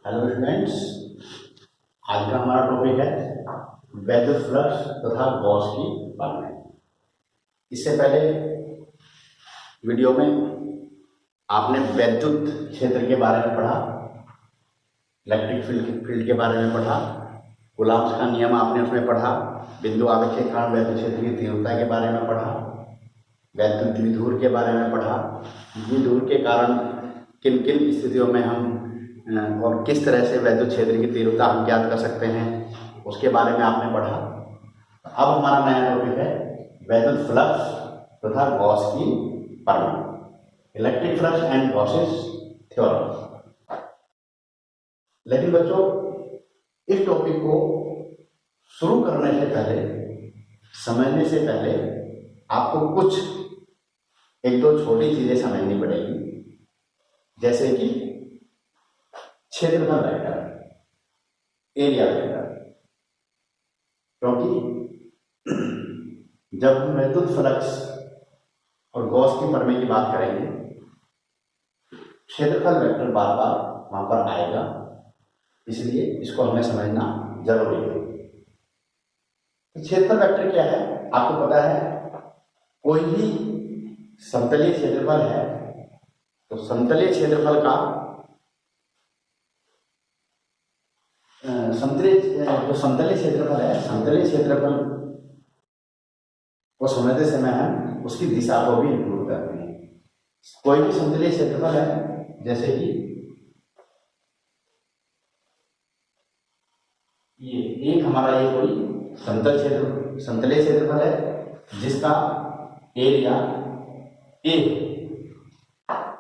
Hello students, आज का हमारा टॉपिक है वैद्युत फ्लक्स तथा गॉस की पालना। इससे पहले वीडियो में आपने वैद्युत क्षेत्र के बारे में पढ़ा, इलेक्ट्रिक फील्ड के बारे में पढ़ा, कूलॉम्स का नियम आपने उसमें पढ़ा, बिंदु आवेश के कारण वैद्युत क्षेत्र की तीव्रता के बारे में पढ़ा, वैद्युत द्विध्रुव के बारे में पढ़ा, द्विध्रुव के कारण किन किन स्थितियों में हम और किस तरह से वैद्युत क्षेत्र की तीव्रता हम ज्ञात कर सकते हैं, उसके बारे में आपने पढ़ा। अब हमारा नया टॉपिक है वैद्युत फ्लक्स तथा गॉस की परिणाम, electric flux and Gauss's theorem. लेकिन बच्चों, इस टॉपिक को शुरू करने से पहले, समझने से पहले आपको कुछ एक दो छोटी चीजें समझनी पड़ेगी, जैसे कि क्षेत्रफल वेक्टर, एरिया वेक्टर। क्योंकि जब हम वैद्युत फ्लक्स और गॉस की प्रमेय की बात करेंगे, क्षेत्रफल वेक्टर बार बार वहां पर आएगा, इसलिए इसको हमें समझना जरूरी है। क्षेत्रफल वेक्टर क्या है आपको पता है। कोई भी समतलीय क्षेत्रफल है तो समतलीय क्षेत्रफल का समतलीय क्षेत्रफल है, समतलीय क्षेत्रफल को समझते समय हम उसकी दिशा को भी इंक्लूड करते हैं। कोई भी समतलीय क्षेत्रफल है, जैसे कि ये एक हमारा ये कोई समतलीय क्षेत्रफल है जिसका एरिया ए,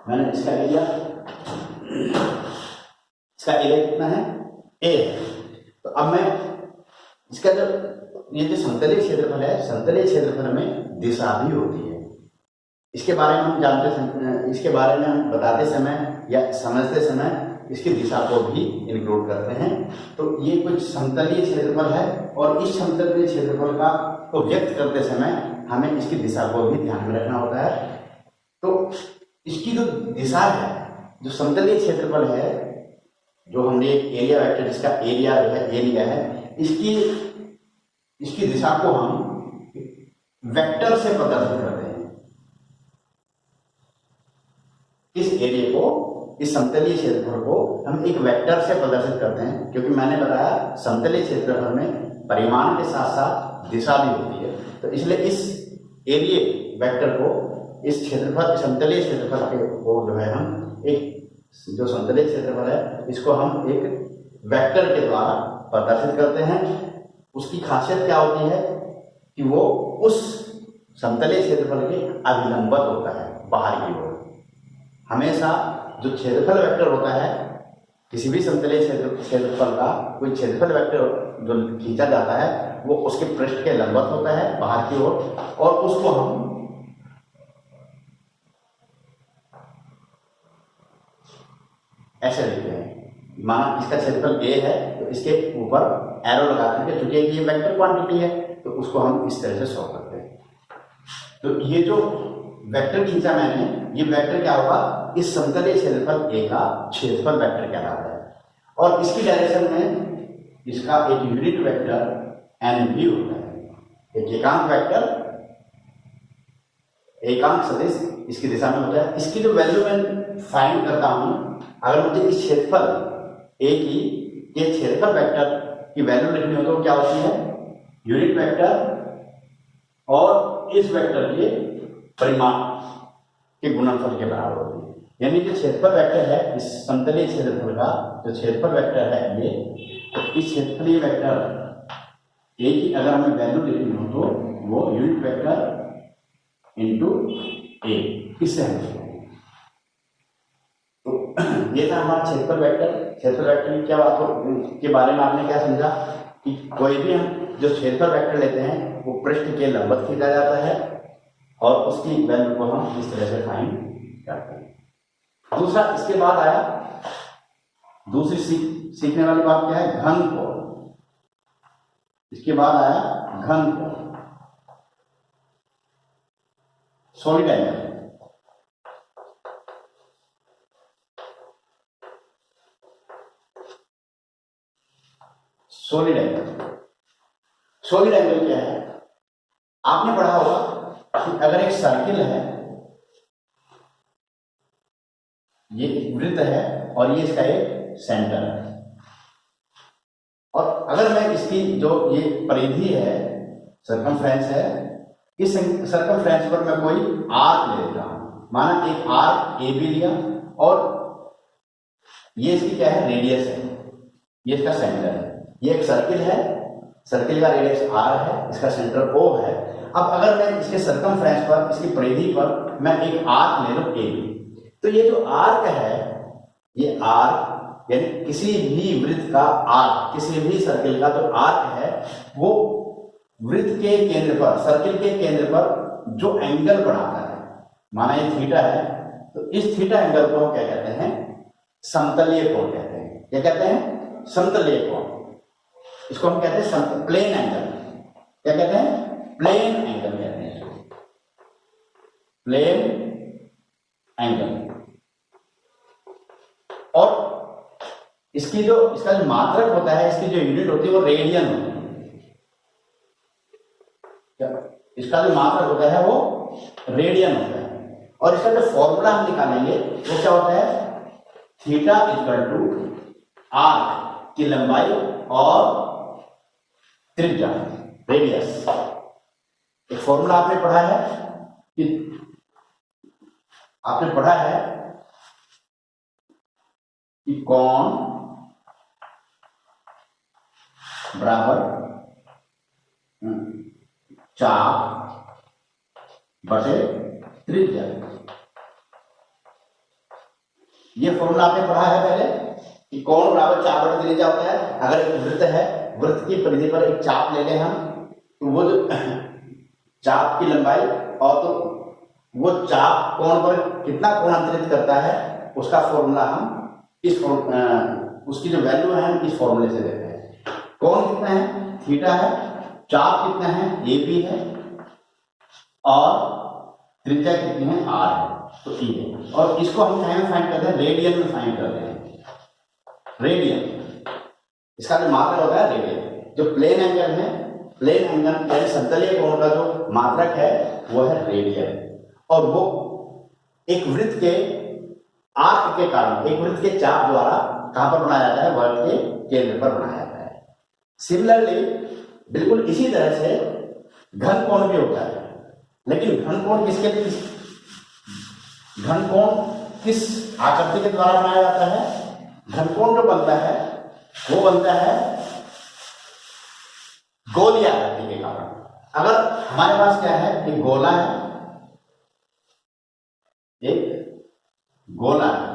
मैंने इसका एरिया कितना है, ए। तो अब मैं इसका जब ये जो समतलीय क्षेत्रफल है, समतलीय क्षेत्रफल में दिशा भी होती है। इसके बारे में हम जानते, इसके बारे में हम बताते समय या समझते समय इसकी दिशा को भी इंक्लूड करते हैं। तो ये कुछ समतलीय क्षेत्रफल है और इस समतलीय क्षेत्रफल का को व्यक्त करते समय हमें इसकी दिशा को भी ध्यान में रखना होता है। तो इसकी जो दिशा है, जो समतलीय क्षेत्रफल है, जो हमने एक एरिया वेक्टर जिसका एरिया जो है ए लिया है, इसकी दिशा को हम वेक्टर से प्रदर्शित करते हैं। इस एरिया को, इस समतलीय क्षेत्रफल को हम एक वेक्टर से प्रदर्शित करते हैं, क्योंकि मैंने बताया समतलीय क्षेत्रफल में परिमाण के साथ साथ दिशा भी होती है। तो इसलिए इस एरिया वेक्टर को, इस क्षेत्रफल, समतलीय क्षेत्रफल को जो है हम एक, जो समतलीय क्षेत्रफल है इसको हम एक वेक्टर के द्वारा प्रदर्शित करते हैं। उसकी खासियत क्या होती है कि वो उस समतलीय क्षेत्रफल के अभिलंबत होता है, बाहर की ओर। हमेशा जो क्षेत्रफल वेक्टर होता है, किसी भी समतलीय क्षेत्रफल का कोई क्षेत्रफल वेक्टर जो खींचा जाता है वो उसके पृष्ठ के लंबवत होता है, बाहर की ओर, और उसको हम ऐसे लिखते हैं। माना इसका क्षेत्रफल a है तो इसके ऊपर एरो लगा करके, चूंकि ये वेक्टर क्वांटिटी है तो उसको हम इस तरह से शो करते हैं। तो ये जो वेक्टर खींचा मैंने, ये वेक्टर क्या होगा, इस समतलीय क्षेत्रफल a का क्षेत्रफल वेक्टर कहलाता है। और इसकी डायरेक्शन में इसका एक यूनिट वेक्टर n भी होता है। एक एकांक वेक्टर, एकांक सदिश इसकी दिशा में होता है। इसकी जो वैल्यू मैं फाइंड करता हूं, अगर मुझे इस क्षेत्रफल ए की, ये क्षेत्रफल वेक्टर की वैल्यू लिखनी हो तो क्या होती है, यूनिट वेक्टर और इस वेक्टर के परिमाण के गुणनफल के बराबर होती है। यानी जो क्षेत्रफल वेक्टर है, इस समतलीय क्षेत्रफल का जो क्षेत्रफल वेक्टर है ये, इस क्षेत्रफलीय वेक्टर ए की अगर हमें वैल्यू लिखनी हो तो वो यूनिट वेक्टर इंटू ए, इससे हम लिखते हैं। तो ये था हमारा क्षेत्रफल वेक्टर। क्षेत्रफल वेक्टर की क्या बात के बारे में आपने क्या समझा कि कोई भी हम जो क्षेत्रफल वेक्टर लेते हैं वो पृष्ठ के लंबवत खींचा जाता है और उसकी वैल्यू को हम इस तरह से फाइंड करते हैं। दूसरा, इसके बाद आया, दूसरी सीखने वाली बात क्या है, घन कोण। इसके बाद आया घन कोण, solid angle. Solid angle. Solid angle क्या है? आपने पढ़ा होगा कि अगर एक सर्किल है, ये वृत्त है और ये इसका एक सेंटर है, और अगर मैं इसकी जो ये परिधि है, सर्कमफ्रेंस है, इस सर्कमफ्रेंस पर मैं कोई आर्क ले लेता हूं, माना एक आर्क ए बी लिया और ये इसकी क्या है? रेडियस है, ये इसका सेंटर है। ये एक सर्किल है, सर्किल का रेडियस आर है, इसका सेंटर ओ है। अब अगर मैं इसके सर्कमफ्रेंस पर, इसकी परिधि पर मैं एक आर्क ले लूं ए बी, तो ये जो आर्क है, ये आर्क यानी किसी भी वृत्त का आर्क, किसी भी सर्किल का जो आर्क है, वो वृत्त के केंद्र पर, सर्किल के केंद्र पर जो एंगल बनाता है, माना ये थीटा है, तो इस थीटा एंगल को हम क्या कहते हैं? समतलीय कोण कहते हैं। क्या कहते हैं? समतलीय कोण। इसको हम कहते हैं प्लेन एंगल। क्या कहते हैं? प्लेन एंगल कहते हैं, प्लेन एंगल। और इसका जो मात्रक होता है, इसकी जो यूनिट होती है वो रेडियन होती है। इसका जो मात्रक होता है वो रेडियन होता है। और इसका जो फॉर्मूला हम निकालेंगे वो क्या होता है? थीटा इक्वल टू आर्क की लंबाई और त्रिज्या, रेडियस। एक फॉर्मूला आपने पढ़ा है कि कोण बराबर चाप बटे त्रिज्या। ये फॉर्मूला आपने पढ़ा है पहले कि कोण बराबर चाप बटे त्रिज्या होता है। अगर एक वृत्त है, वृत्त की परिधि पर एक चाप ले लें हम, तो वो जो चाप की लंबाई और तो वो चाप कोण पर कितना कोणांतरित करता है, उसका फॉर्मूला हम उसकी जो वैल्यू है हम इस फॉर्मूले से देते हैं। कोण कितना है? थीटा है। चाप कितना है? ए बी है। और त्रिज्या कितनी है? आर है, तो ई है। और इसको हम कहाँ में फाइंड करते हैं? रेडियन में फाइंड करते हैं। रेडियन, इसका जो मात्रक होता है रेडियन। जो प्लेन एंगल है, प्लेन एंगल यानी समतलीय कोण का जो मात्रक है वो है रेडियन। और वो एक वृत्त के आर्क के कारण, एक वृत्त के चाप द्वारा कहां पर बनाया जाता है? वृत्त के केंद्र पर बनाया जाता है। सिमिलरली बिल्कुल इसी तरह से घन कोण भी होता है, लेकिन घन कोण घन कोण किस आकृति के द्वारा बनाया जाता है? घन कोण जो बनता है वो बनता है गोलीय आकृति के कारण। अगर हमारे पास क्या है? एक गोला है, एक गोला है,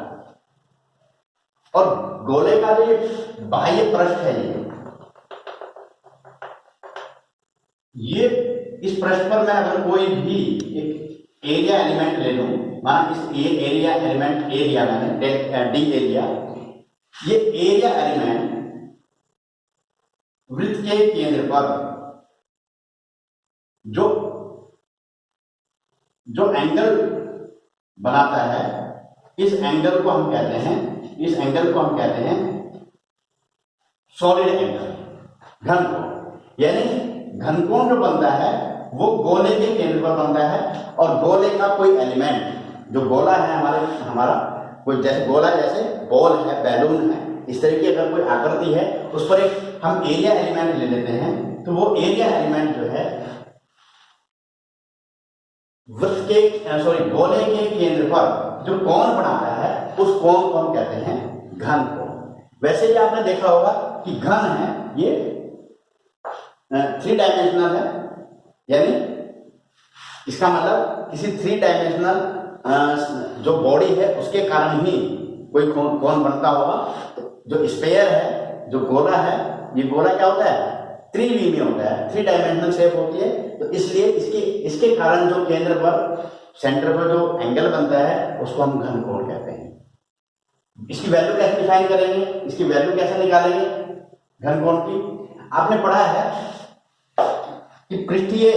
और गोले का जो बाह्य पृष्ठ है, ये इस पृष्ठ पर मैं अगर कोई भी एक एरिया एलिमेंट ले लूं, माना इस एरिया एलिमेंट एरिया मैंने डी एरिया, ये एरिया एलिमेंट वृत्त के केंद्र पर जो एंगल बनाता है, इस एंगल को हम कहते हैं सॉलिड एंगल, घन कोण। यानी घन कोण जो बनता है वो गोले के केंद्र पर बनता है, और गोले का कोई एलिमेंट, जो गोला है हमारा कोई, जैसे गोला जैसे बॉल है, बैलून है, इस तरह की अगर कोई आकृति है, उस पर एक हम एरिया एलिमेंट ले लेते हैं, तो वो एरिया एलिमेंट जो है गोले के केंद्र पर जो कोण बनाता है, उस कोण को हम कहते हैं घन कोण। वैसे ही आपने देखा होगा कि घन है ये 3 डायमेंशनल है, यानी इसका मतलब किसी 3 डायमेंशनल जो बॉडी है उसके कारण ही कोई कोण बनता होगा। जो स्फीयर है, जो गोला है, ये गोला क्या होता है? त्रिविमीय होता है, 3 डायमेंशनल शेप होती है। तो इसलिए इसके कारण जो केंद्र पर, सेंटर पर जो एंगल बनता है उसको हम घन कोण कहते हैं। इसकी वैल्यू कैसे डिफाइन करेंगे, इसकी वैल्यू कैसे निकालेंगे घन कोण की? आपने पढ़ा है कि पृष्ठीय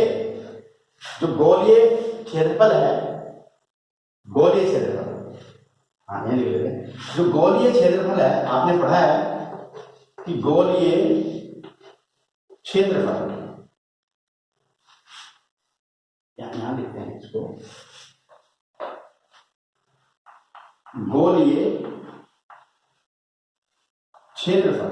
जो गोलीय क्षेत्रफल है, गोलीय क्षेत्रफल, हाँ ये लिख लेते हैं, जो गोलीय क्षेत्रफल है, आपने पढ़ा है कि गोलीय क्षेत्रफल, यहां लिखते हैं इसको, गोलीय क्षेत्रफल।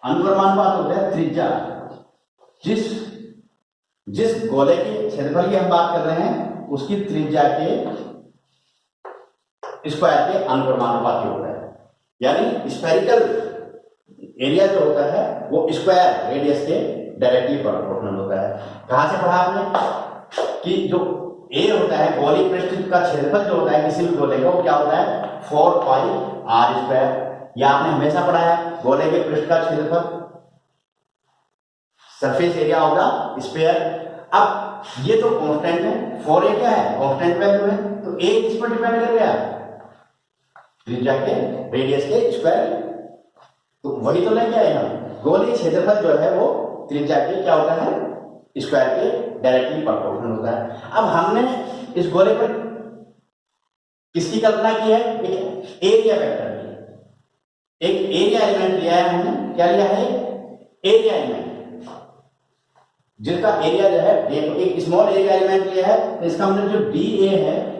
अनुप्रमाणुपात होता है त्रिज्या। जिस गोले के क्षेत्रफल की हम बात कर रहे हैं उसकी त्रिज्या के स्क्वायर के अनुप्रमाणुपाती होता है। यानी स्फेरिकल एरिया जो होता है वो स्क्वायर रेडियस के डायरेक्टली प्रोपोर्शनल होता है। कहां से पढ़ा आपने कि जो ए होता है गोलीय पृष्ठ का क्षेत्रफल जो होता है किसी भी गोले का, वो क्या होता है 4 पाई आर स्क्वायर। या आपने हमेशा पढ़ा है गोले के पृष्ठ का क्षेत्रफल सरफेस एरिया होगा स्क्वायर। अब ये तो कांस्टेंट है, 4a क्या है कांस्टेंट वैल्यू है, तो a किस पर डिपेंड कर गया त्रिज्या के रेडियस के स्क्वायर। तो वही तो लेके आए हम, गोलीय क्षेत्रफल जो है वो त्रिज्या के क्या होता है स्क्वायर के डायरेक्टली प्रोपोर्शनल होता है। अब हमने इस गोले पर किसकी कल्पना की है, एक एरिया वेक्टर की, एक एरिया एलिमेंट लिया है हमने। क्या लिया है एरिया एलिमेंट, जिसका एरिया जो है एक स्मॉल एरिया एलिमेंट लिया है। तो इसका मतलब जो डी ए है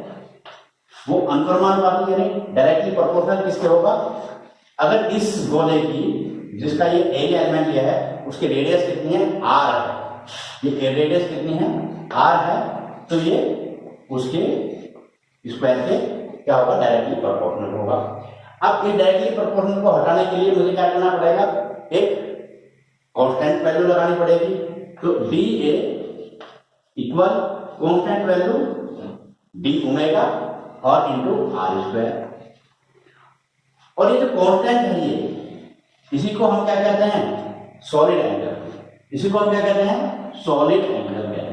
वो अनुप्रमाणुपाती यानी डायरेक्टली प्रोपोर्शनल किसके होगा, अगर इस गोले की जिसका ये एरिया एलिमेंट लिया है उसकी रेडियस कितनी है आर है, ये रेडियस कितनी है आर है, तो ये उसके स्क्वायर के क्या होगा डायरेक्टली प्रोपोर्शनल होगा। अब इस डायरेक्टली प्रोपोर्शनल को हटाने के लिए मुझे क्या करना पड़ेगा, एक कांस्टेंट वैल्यू लगानी पड़ेगी। तो D A equal constant value D omega और इंटू आर स्क्वायर। और ये जो कांस्टेंट है ये, इसी को हम क्या कहते हैं सॉलिड एंगल, इसी को हम क्या कहते हैं सॉलिड एंगल कहते हैं।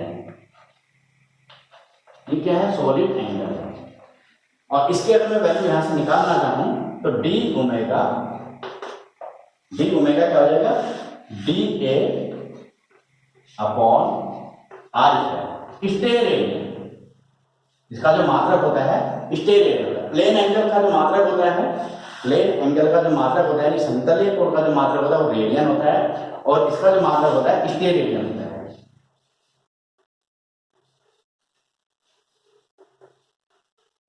ये क्या है सॉलिड एंगल। और इसके अगर मैं वैल्यू यहां से निकालना चाहूं तो डी ओमेगा क्या हो जाएगा D A upon are square. Steradian, इसका जो मात्रक होता है स्टेयर एरिया, प्लेन एंगल का जो मात्रक होता है, प्लेन एंगल का जो मात्रक होता है समतलीय कोण का जो मात्रक होता है वो रेडियन होता है, और इसका जो मात्रक होता है स्टेयर एरिया होता है।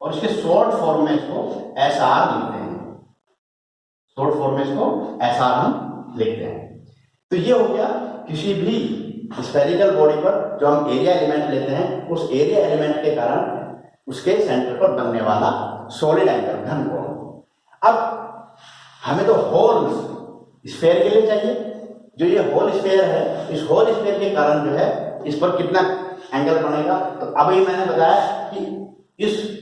और इसके शॉर्ट फॉर्म में इसको एस आर लिखते हैं, शॉर्ट फॉर्म में इसको एस आर हम लिखते हैं। तो ये हो गया किसी भी स्फेरिकल बॉडी पर जो हम एरिया एलिमेंट लेते हैं उस एरिया एलिमेंट के कारण उसके सेंटर पर बनने वाला सॉलिड एंगल घन कोण। अब हमें तो होल स्फेयर के लिए चाहिए, जो ये होल स्फेयर है इस होल स्फेयर के कारण जो है इस पर कितना एंगल बनेगा। तो अभी मैंने बताया कि इस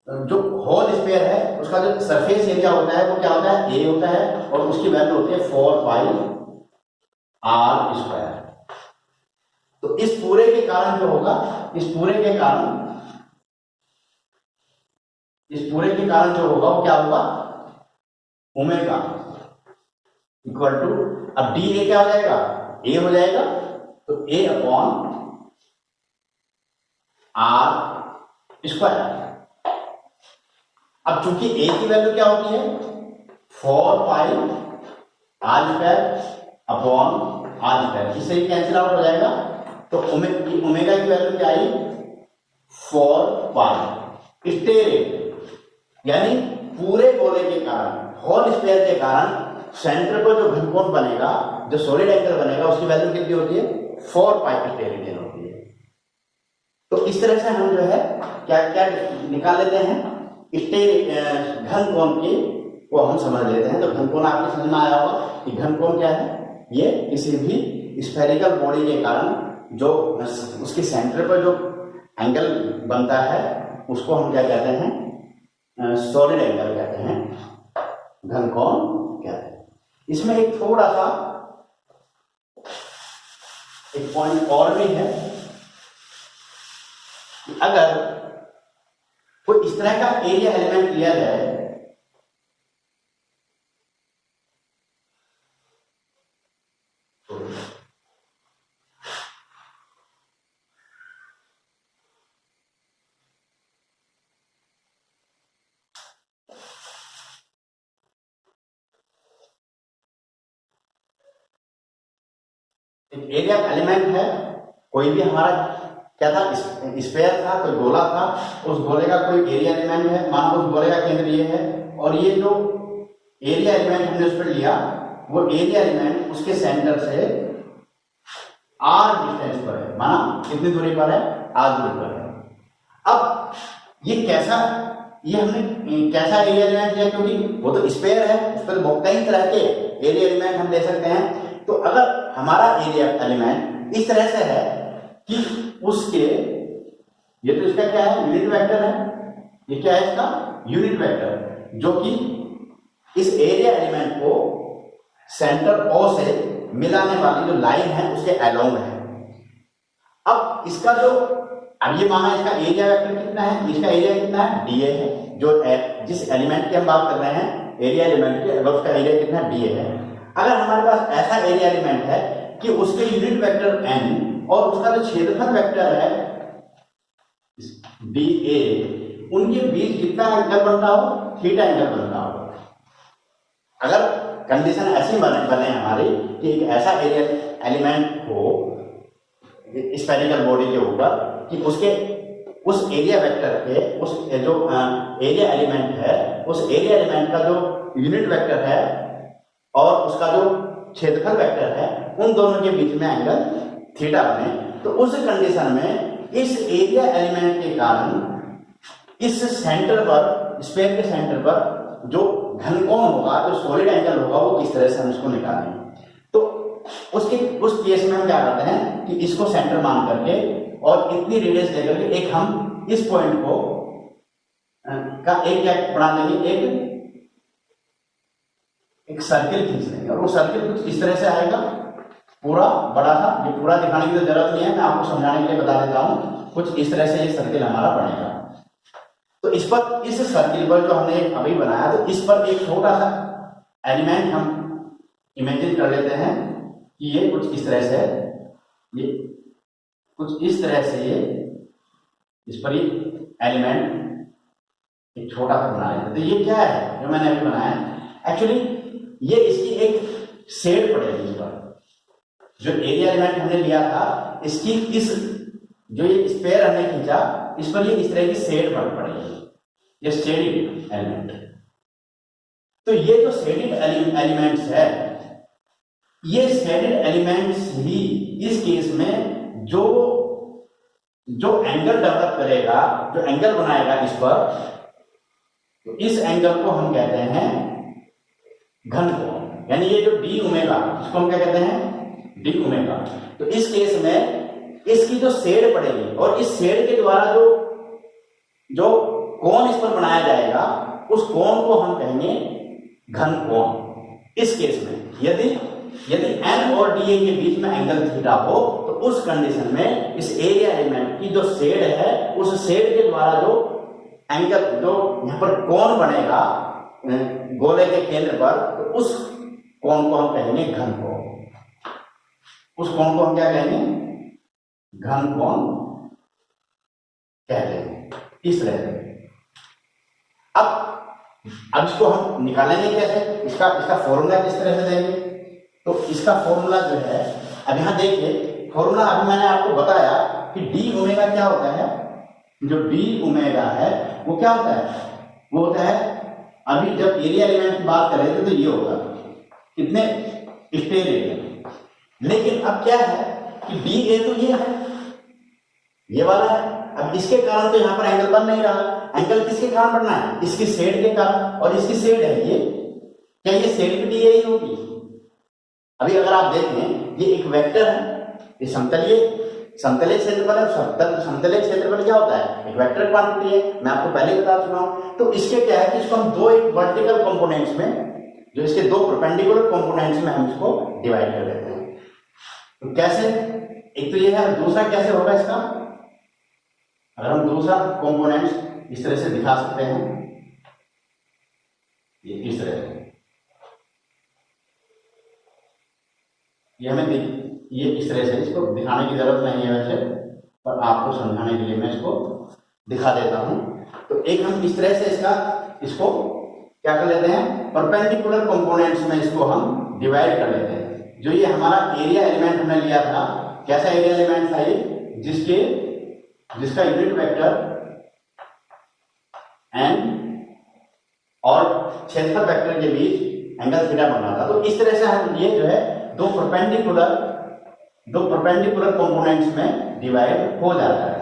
जो होल स्फेयर है उसका जो सरफेस एरिया होता है वो क्या होता है ए होता है, और उसकी वैल्यू होती है 4 पाई आर स्क्वायर। तो इस पूरे के कारण जो होगा, इस पूरे के कारण जो होगा वो क्या होगा ओमेगा इक्वल टू, अब डी ए क्या हो जाएगा ए हो जाएगा, तो ए अपॉन आर स्क्वायर। अब चूंकि ए की वैल्यू क्या होती है 4 pi r square upon are square, इससे ही कैंसिल आउट हो जाएगा। तो ओमेगा की वैल्यू क्या आई 4 पाई स्टेयर, यानी पूरे गोले के कारण होल स्फीयर के कारण सेंटर पर जो घनकोण बनेगा, जो सॉलिड एंगल बनेगा उसकी वैल्यू कितनी होती है 4 पाई स्टेरेडियन होती है। तो इस तरह से हम जो है क्या क्या निकाल लेते हैं घन कोण की वो हम समझ लेते हैं। तो घन कोण आपको समझ में आया होगा कि घन कोण क्या है, ये किसी भी स्फेरिकल बॉडी के कारण जो उसके सेंटर पर जो एंगल बनता है उसको हम क्या कहते हैं सॉलिड एंगल कहते हैं, घन कोण कहते हैं। इसमें एक थोड़ा सा एक पॉइंट और भी है कि अगर कोई इस तरह का एरिया एलिमेंट लिया जाए एक एरिया एलिमेंट है, कोई भी हमारा क्या था, स्फीयर था, कोई गोला था, उस गोले का कोई एरिया एलिमेंट है, मान लो उस गोले का केंद्र ये है, और ये जो एरिया एलिमेंट हमने उस पर लिया, वो एरिया एलिमेंट उसके सेंटर से आर डिस्टेंस पर है, माना कितनी दूरी पर है, आर दूरी पर है। अब ये कैसा, ये हमने कैसा एरिया एलिमेंट लिया, क्योंकि वो तो स्फीयर है, उस पर बहुत कई तरह के एरिया एलिमेंट हम ले सकते हैं। तो अगर हमारा एरिया एलिमेंट इस तरह से है कि उसके, ये तो इसका क्या है, यूनिट वेक्टर है, ये क्या है इसका यूनिट वेक्टर, जो कि इस एरिया एलिमेंट को सेंटर ओ से मिलाने वाली जो लाइन है उसके अलोंग है। अब इसका जो, अब ये माना इसका एरिया वेक्टर कितना है, इसका एरिया कितना है, डीए है, जो जिस एलिमेंट की हम बात कर रहे हैं एरिया एलिमेंट के, अगर उसका एरिया कितना डीए है, अगर हमारे पास ऐसा एरिया एलिमेंट है कि उसके यूनिट वेक्टर एन और उसका जो क्षेत्रफल वेक्टर है डी ए, उनके बीच कितना एंगल बनता हो, थीटा एंगल बनता हो। अगर कंडीशन ऐसी बने हमारी कि एक ऐसा एरिया एलिमेंट हो स्फेरिकल बॉडी के ऊपर कि उसके उस एरिया वेक्टर के, उस जो एरिया एलिमेंट है, उस एरिया एलिमेंट का जो यूनिट वेक्टर है और उसका जो क्षेत्रफल वेक्टर है, उन दोनों के बीच में एंगल थीटा बने, तो उस कंडीशन में इस एरिया एलिमेंट के कारण इस सेंटर पर, स्फीयर के सेंटर पर जो घनकोण होगा, जो सॉलिड एंगल होगा, वो किस तरह से हम इसको निकालेंगे। तो उस केस में हम क्या करते हैं कि इसको सेंटर मान करके और इतनी रेडियस लेकर के एक हम इस पॉइंट को का एक क्या बना देंगे, एक सर्किल खींच लेंगे, और वो सर्किल कुछ इस तरह से आएगा, पूरा बड़ा था, ये पूरा दिखाने की तो जरूरत नहीं है, मैं आपको समझाने के लिए बता देता हूं, कुछ इस तरह से ये सर्किल हमारा बनेगा। तो इस पर, इस सर्किल पर जो हमने अभी बनाया, तो इस पर एक छोटा सा एलिमेंट हम इमेजिन कर लेते हैं कि ये कुछ इस तरह से, ये कुछ इस तरह से, ये इस पर ये एलिमेंट एक छोटा सा बना लेते हैं। तो ये क्या है जो मैंने अभी बनाया, एक्चुअली ये इसकी एक शेड पड़ेगी इस पर, जो एरिया एलिमेंट हमने लिया था इसकी, इस जो ये स्फीयर हमने खींचा, इस पर ये इस तरह की शेड पड़ेगी, ये शेडिंग एलिमेंट। तो ये जो शेडिंग एलिमेंट्स है, ये शेडिंग एलिमेंट्स ही इस केस में जो एंगल डेवलप करेगा, जो एंगल बनाएगा इस पर, तो इस एंगल को हम कहते हैं घनकोण, यानी ये जो डी ओमेगा, इसको हम क्या कहते हैं, डी ओमेगा। तो इस केस में इसकी जो शेड पड़ेगी, और इस शेड के द्वारा जो कोण इस पर बनाया जाएगा, उस कोण को हम कहेंगे घनकोण। इस केस में यदि एन और डी ए के बीच में एंगल थीटा हो, तो उस कंडीशन में इस एरिया एलिमेंट की जो शेड है, उस शेड के द्वारा जो एंगल, जो यहां पर कोण बनेगा गोले के केंद्र पर, तो उस कोण को हम कहेंगे घनकोण। उस कोण को हम क्या कहेंगे, घनकोण कहते हैं, इस तरह से। अब इसको हम निकालेंगे कैसे, इसका फॉर्मूला किस तरह से देंगे। तो इसका फॉर्मूला जो है, अब यहां देखिए फॉर्मूला, अभी मैंने आपको बताया कि डी ओमेगा क्या होता है, जो डी ओमेगा है वो क्या होता है, वो होता है, अभी जब एरिया एलिमेंट की बात कर रहे थे तो ये होगा कितने स्टेयर एरिया, लेकिन अब क्या है कि डी ए तो ये है, ये वाला है। अब इसके कारण तो यहाँ पर एंगल बन नहीं रहा, एंगल किसके कारण बनना है, इसकी शेड के कारण, और इसकी शेड है ये, क्या ये शेड भी डी ए ही होगी। अभी अगर आप देखें, ये एक वेक्टर है, ये समतलीय क्षेत्रफल है, समतलीय क्षेत्रफल क्या होता है, एक वेक्टर क्वांटिटी है, मैं आपको पहले बता चुका हूं। तो इसके क्या है कि इसको हम दो एक वर्टिकल कंपोनेंट्स में, जो इसके दो परपेंडिकुलर कंपोनेंट्स में हम इसको डिवाइड कर देते हैं। तो कैसे, एक तो ये है, दूसरा कैसे होगा इसका, अगर हम दूसरा कंपोनेंट्स इस तरह से दिखा सकते हैं, ये इस तरह से, ये हमें ये इस तरह से, इसको दिखाने की जरूरत नहीं है वैसे, पर आपको समझाने के लिए मैं इसको दिखा देता हूं। तो एक हम इस तरह से इसको क्या कर लेते हैं, परपेंडिकुलर कंपोनेंट्स में इसको हम डिवाइड कर लेते हैं, जो ये हमारा एरिया एलिमेंट हमने लिया था, कैसा एरिया एलिमेंट था ये, जिसका यूनिट वेक्टर n और क्षेत्रफल वेक्टर के बीच एंगल थीटा बन रहा था। तो इस तरह से हम ये जो है दो परपेंडिकुलर कंपोनेंट्स में डिवाइड हो जाता है।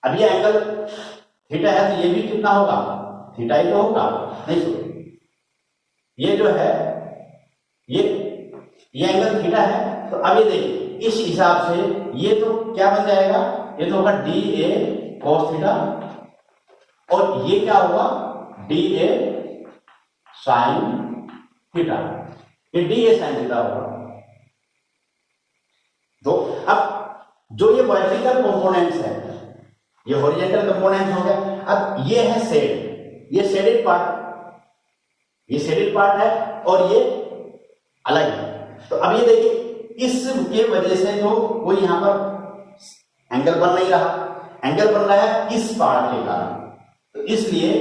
अब ये एंगल थीटा है तो ये भी कितना होगा, थीटा ही तो होगा, नहीं सो ये जो है ये एंगल थीटा है। तो अब ये देखिए इस हिसाब से ये तो क्या बन जाएगा, ये तो होगा डी ए cos थीटा और ये क्या होगा डी ए साइन थीटा, ये डी ए साइन थीटा होगा। तो अब जो ये वर्टिकल कंपोनेंट्स है, ये हॉरिजॉन्टल कंपोनेंट्स हो गया। अब ये है शेड, ये शेडेड पार्ट है और ये अलग है। तो अब ये देखिए इसके वजह से तो कोई यहां पर एंगल बन नहीं रहा, एंगल बन रहा है इस पार्ट के कारण। तो इसलिए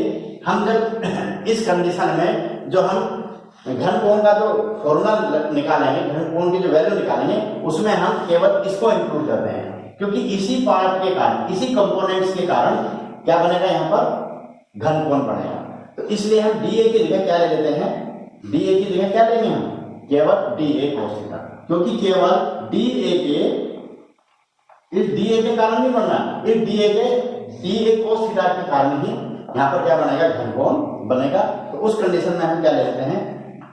हम जब इस कंडीशन में जो हम घन कोण का जो फॉर्मूला निकालेंगे, घन कोण की जो वैल्यू निकालेंगे, उसमें हम केवल इसको इंक्लूड करते हैं, क्योंकि इसी पार्ट के कारण, इसी कंपोनेंट्स के कारण क्या बनेगा, यहाँ पर घन कोण बनेगा। तो इसलिए हम डी ए की जगह क्या ले लेते हैं, डी ए की जगह क्या लेंगे हम, केवल डी ए cos थीटा, क्योंकि केवल डी ए के कारण नहीं बनना, इस डी ए cos थीटा के कारण ही यहाँ पर क्या बनेगा, घन कोण बनेगा। तो उस कंडीशन में हम क्या ले लेते हैं,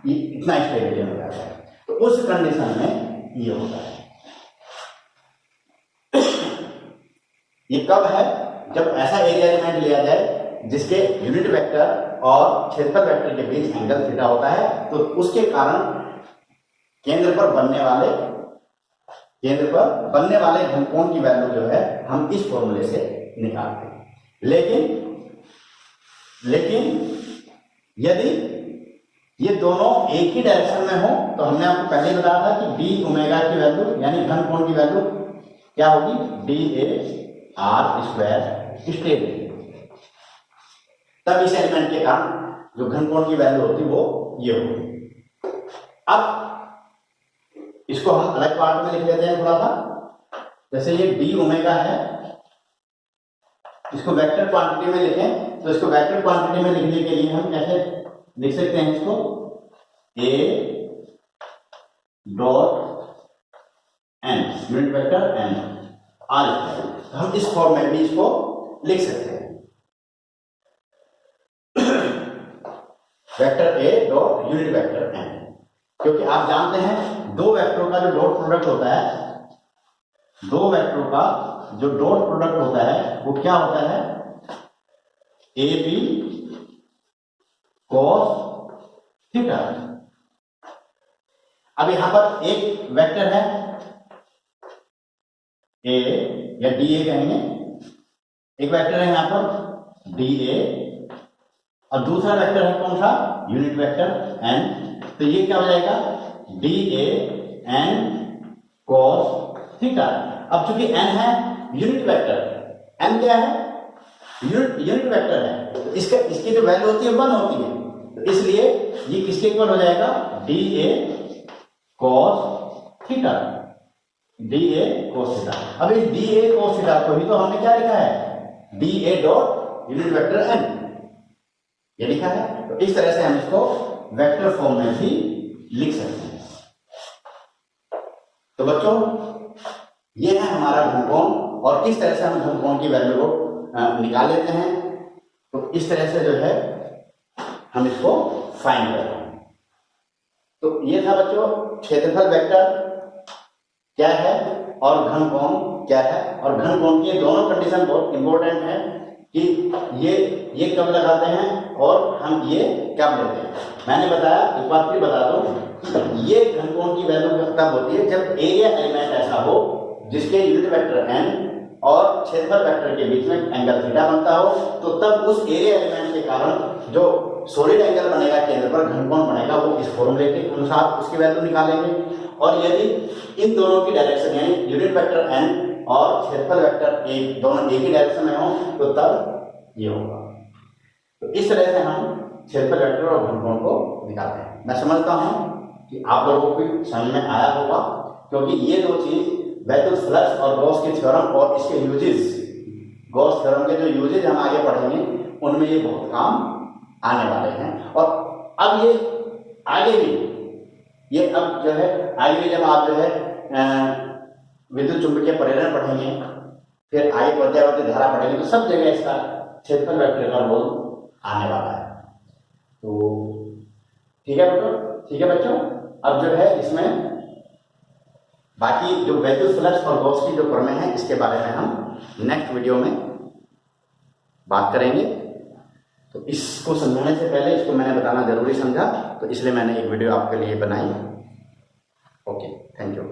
ये इतना स्टेरेडियन हो जाता है। तो उस कंडीशन में ये होता है। ये कब है, जब ऐसा एरिया एलिमेंट लिया जाए जिसके यूनिट वेक्टर और क्षेत्रफल वेक्टर के बीच एंगल थीटा होता है। तो उसके कारण केंद्र पर बनने वाले घनकोण की वैल्यू जो है हम इस फॉर्मूले से निकालते हैं। लेकिन यदि ये दोनों एक ही डायरेक्शन में हो, तो हमने आपको पहले बताया था कि डी ओमेगा की वैल्यू यानी घन कोण की वैल्यू क्या होगी, D A R square steradian. तब इस एलिमेंट के कारण जो घन कोण की वैल्यू होती वो ये होगी। अब इसको हम अलग पार्ट में लिख लेते हैं थोड़ा सा। जैसे ये डी ओमेगा है, इसको वेक्टर क्वांटिटी में लिखें, तो इसको वेक्टर क्वांटिटी में लिखने के लिए हम कैसे लिख सकते हैं, इसको A dot N unit vector N R square. तो हम इस फॉर्म में भी इसको लिख सकते हैं, vector A dot unit vector N. क्योंकि आप जानते हैं दो वेक्टरों का जो डॉट प्रोडक्ट होता है, दो वेक्टरों का जो डॉट प्रोडक्ट होता है वो क्या होता है, ए बी cos थीटा। अब यहां पर एक वेक्टर है ए या डी ए कहेंगे, एक वेक्टर है यहां पर डी ए और दूसरा वेक्टर है कौन सा, यूनिट वेक्टर एन। तो ये क्या हो जाएगा, D A N cos theta. अब चूंकि एन है यूनिट वेक्टर, एन क्या है, यूनिट वेक्टर है, तो इसकी जो वैल्यू होती है 1 होती है। तो इसलिए ये किसके इक्वल हो जाएगा, D A cos theta, D A cos theta. अब इस डी ए cos थीटा को ही तो हमने क्या लिखा है, D A dot unit vector N, ये लिखा है। तो इस तरह से हम इसको वेक्टर फॉर्म में भी लिख सकते हैं। तो बच्चों ये है हमारा घनकोण, और इस तरह से हम घनकोण की वैल्यू को निकाल लेते हैं। तो इस तरह से जो है हम इसको फाइंड कर रहे हैं। तो ये था बच्चों क्षेत्रफल वेक्टर क्या है और घनकोण क्या है। और घनकोण की दोनों कंडीशन बहुत इंपॉर्टेंट है कि ये कब लगाते हैं और हम ये कब लेते हैं। मैंने बताया, एक बार फिर बता दूं, ये घनकोण की वैल्यू तब होती है जब एरिया एलिमेंट ऐसा हो जिसके यूनिट वेक्टर एन और क्षेत्रफल वेक्टर के बीच में एंगल थीटा बनता हो। तो तब उस एरिया एलिमेंट के कारण जो सॉलिड एंगल बनेगा केंद्र पर, घनकोण बनेगा, वो इस फॉर्मूले के अनुसार उसकी वैल्यू निकालेंगे। और यदि इन दोनों की डायरेक्शन यानी यूनिट वेक्टर एन और क्षेत्रफल वेक्टर एक दोनों एक ही डायरेक्शन में हो तो तब ये होगा। तो इस तरह से हम क्षेत्रफल वेक्टर और घनकोण को निकालते हैं। मैं समझता हूं कि आप लोगों को भी समझ में आया होगा, क्योंकि ये दो चीज वेक्टर फ्लक्स और गॉस के थ्योरम और इसके यूजेस, गॉस थ्योरम के जो यूजेस हम आगे पढ़ेंगे उनमें ये बहुत काम आने वाले हैं। और अब ये आगे भी, ये अब जो है आगे भी जब आप जो है विद्युत चुंबकीय प्रेरण पढ़ेंगे, फिर आगे प्रत्यावर्ती धारा पढ़ेंगे, तो सब जगह इसका क्षेत्रफल वेक्टर का रोल आने वाला है। तो ठीक है बच्चों, अब जो है इसमें बाकी जो विद्युत फ्लक्स और गॉस की जो प्रमेय है इसके बारे में हम नेक्स्ट वीडियो में बात करेंगे। तो इसको समझाने से पहले इसको मैंने बताना जरूरी समझा, तो इसलिए मैंने एक वीडियो आपके लिए बनाई। Okay, thank you.